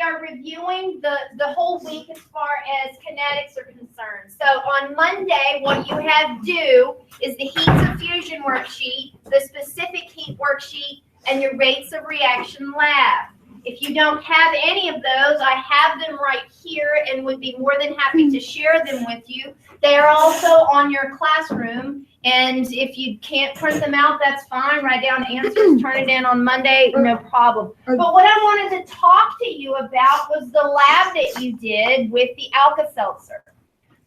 are reviewing the whole week as far as kinetics are concerned. So on Monday, what you have due is the heats of fusion worksheet, the specific heat worksheet, and your rates of reaction lab. If you don't have any of those, I have them right here and would be more than happy to share them with you. They are also on your classroom, and if you can't print them out, that's fine. Write down answers, turn it in on Monday, no problem. But what I wanted to talk to you about was the lab that you did with the Alka-Seltzer.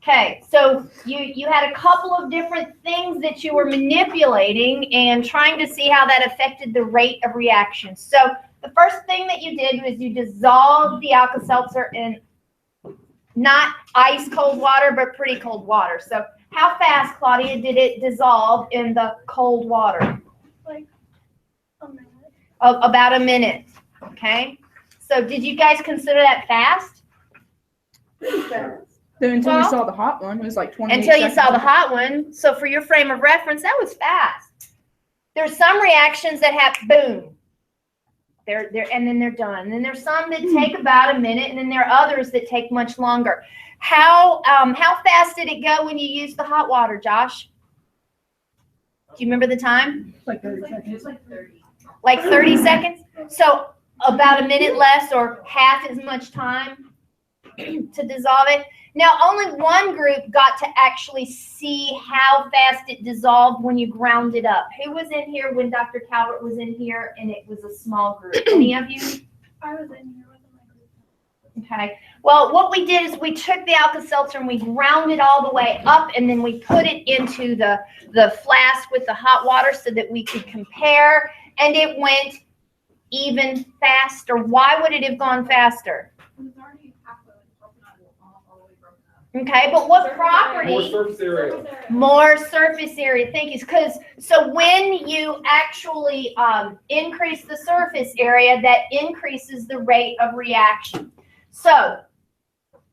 Okay, so you had a couple of different things that you were manipulating and trying to see how that affected the rate of reaction. So the first thing that you did was you dissolved the Alka-Seltzer in not ice cold water, but pretty cold water. So how fast, Claudia, did it dissolve in the cold water? Like a minute. About a minute. Okay. So did you guys consider that fast? Then until we saw the hot one, it was like 28 Until you seconds. saw the hot one. So for your frame of reference, that was fast. There's some reactions that have boom. They're and then they're done. And then there's some that take about a minute, and then there are others that take much longer. How fast did it go when you used the hot water, Josh? Do you remember the time? Like 30 seconds. It was like 30. Like 30 seconds? So about a minute less or half as much time to dissolve it. Now, only one group got to actually see how fast it dissolved when you ground it up. Who was in here when Dr. Calvert was in here and it was a small group? Any of you? I was in here with my group. Okay. Well, what we did is we took the Alka-Seltzer and we ground it all the way up, and then we put it into the flask with the hot water so that we could compare, and it went even faster. Why would it have gone faster? It was already halfway broken up, all the way broken up. Okay, but what property? More surface area. More surface area. Thank you. So when you actually increase the surface area, that increases the rate of reaction. So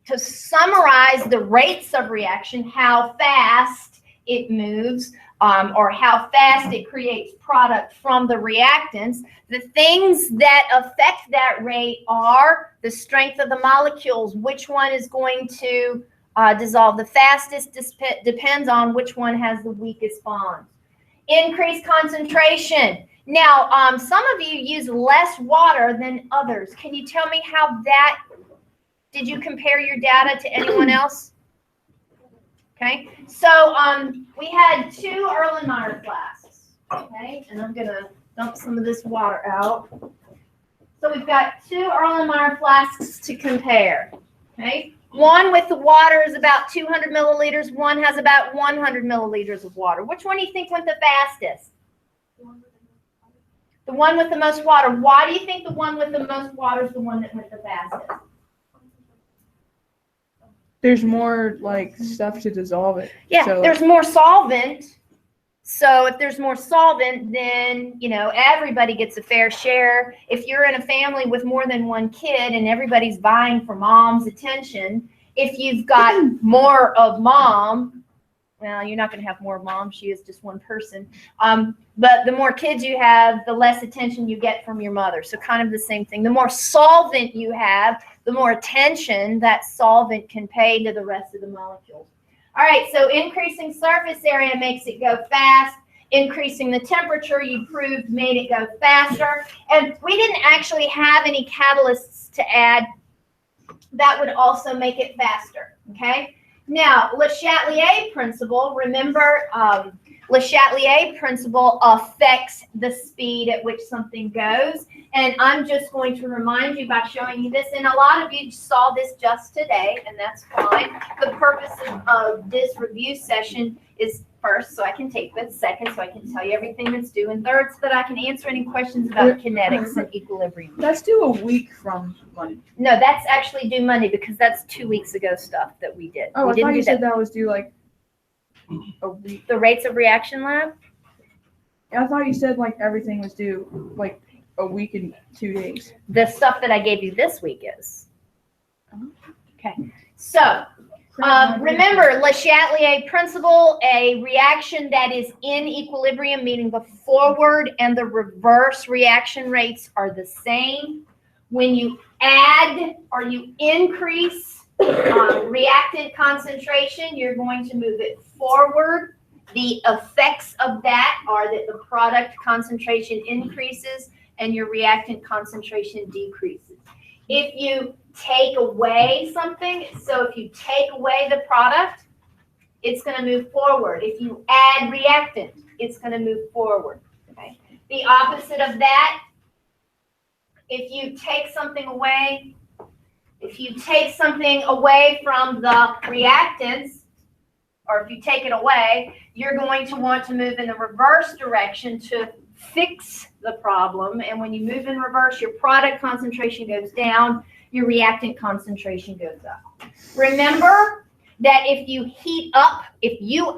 to summarize the rates of reaction, how fast it moves, or how fast it creates product from the reactants, the things that affect that rate are the strength of the molecules. Which one is going to dissolve the fastest depends on which one has the weakest bond. Increased concentration. Now, some of you use less water than others. Can you tell me how that, did you compare your data to anyone else? Okay, so we had 2 Erlenmeyer flasks, okay, and I'm gonna dump some of this water out. So we've got 2 Erlenmeyer flasks to compare, okay. One with the water is about 200 milliliters, one has about 100 milliliters of water. Which one do you think went the fastest? The one with the most water. Why do you think the one with the most water is the one that went the fastest? There's more like stuff to dissolve it. Yeah, So, there's more solvent. So if there's more solvent, then, you know, everybody gets a fair share. If you're in a family with more than one kid and everybody's vying for mom's attention, if you've got more of mom, well, you're not going to have more of mom. She is just one person. But the more kids you have, the less attention you get from your mother. So kind of the same thing. The more solvent you have, the more attention that solvent can pay to the rest of the molecules. All right, so increasing surface area makes it go fast. Increasing the temperature, you proved, made it go faster. And we didn't actually have any catalysts to add. That would also make it faster, okay? Now, Le Chatelier principle, remember, Le Chatelier principle affects the speed at which something goes. And I'm just going to remind you by showing you this. And a lot of you saw this just today, and that's fine. The purpose of this review session is first, so I can take this, second, so I can tell you everything that's due, and third, so that I can answer any questions about kinetics and equilibrium. That's due a week from Monday. No, that's actually due Monday because that's 2 weeks ago stuff that we did. Oh, we I didn't thought do you said that was due like a week. The rates of reaction lab? I thought you said like everything was due like a week and 2 days. The stuff that I gave you this week is. Okay. So, remember, Le Chatelier principle, a reaction that is in equilibrium, meaning the forward and the reverse reaction rates are the same, when you add or you increase reactant concentration, you're going to move it forward. The effects of that are that the product concentration increases and your reactant concentration decreases. If you take away something, so if you take away the product, it's going to move forward. If you add reactant, it's going to move forward. Okay? The opposite of that, if you take something away, from the reactants, or if you take it away, you're going to want to move in the reverse direction to fix the problem. And when you move in reverse, your product concentration goes down, your reactant concentration goes up. Remember that if you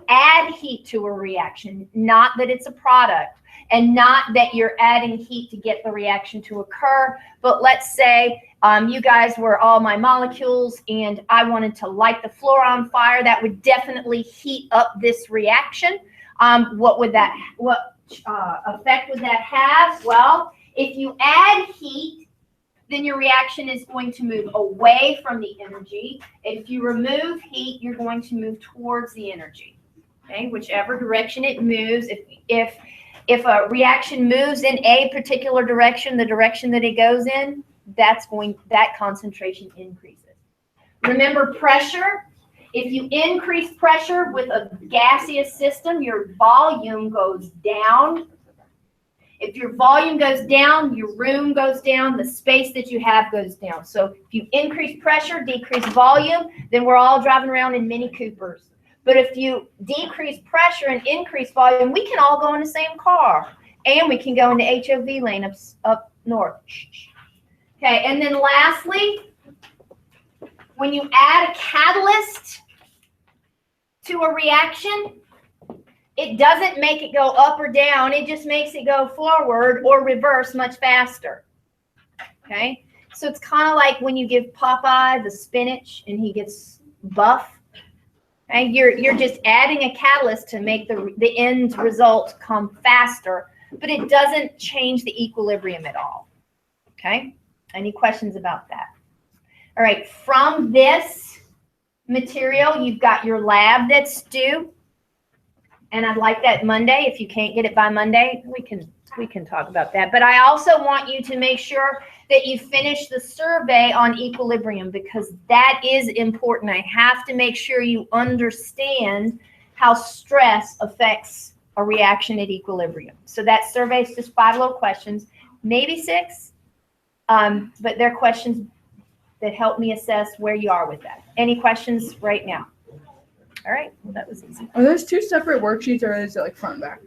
add heat to a reaction, not that it's a product, and not that you're adding heat to get the reaction to occur, but let's say you guys were all my molecules and I wanted to light the floor on fire, that would definitely heat up this reaction. What effect would that have? Well, if you add heat, then your reaction is going to move away from the energy. If you remove heat, you're going to move towards the energy. Okay, whichever direction it moves. If a reaction moves in a particular direction, the direction that it goes in, that concentration increases. Remember pressure. If you increase pressure with a gaseous system, your volume goes down. If your volume goes down, your room goes down, the space that you have goes down. So if you increase pressure, decrease volume, then we're all driving around in Mini Coopers. But if you decrease pressure and increase volume, we can all go in the same car. And we can go in the HOV lane up north. Okay, and then lastly, when you add a catalyst to a reaction, it doesn't make it go up or down. It just makes it go forward or reverse much faster. Okay, so it's kind of like when you give Popeye the spinach and he gets buff. Okay, you're just adding a catalyst to make the end result come faster, but it doesn't change the equilibrium at all. Okay, any questions about that? All right, from this material, you've got your lab that's due. And I'd like that Monday. If you can't get it by Monday, we can talk about that. But I also want you to make sure that you finish the survey on equilibrium, because that is important. I have to make sure you understand how stress affects a reaction at equilibrium. So that survey is just 5 little questions, maybe 6, but they're questions that help me assess where you are with that. Any questions right now? All right, well, that was easy. Are those 2 separate worksheets, or is it like front and back?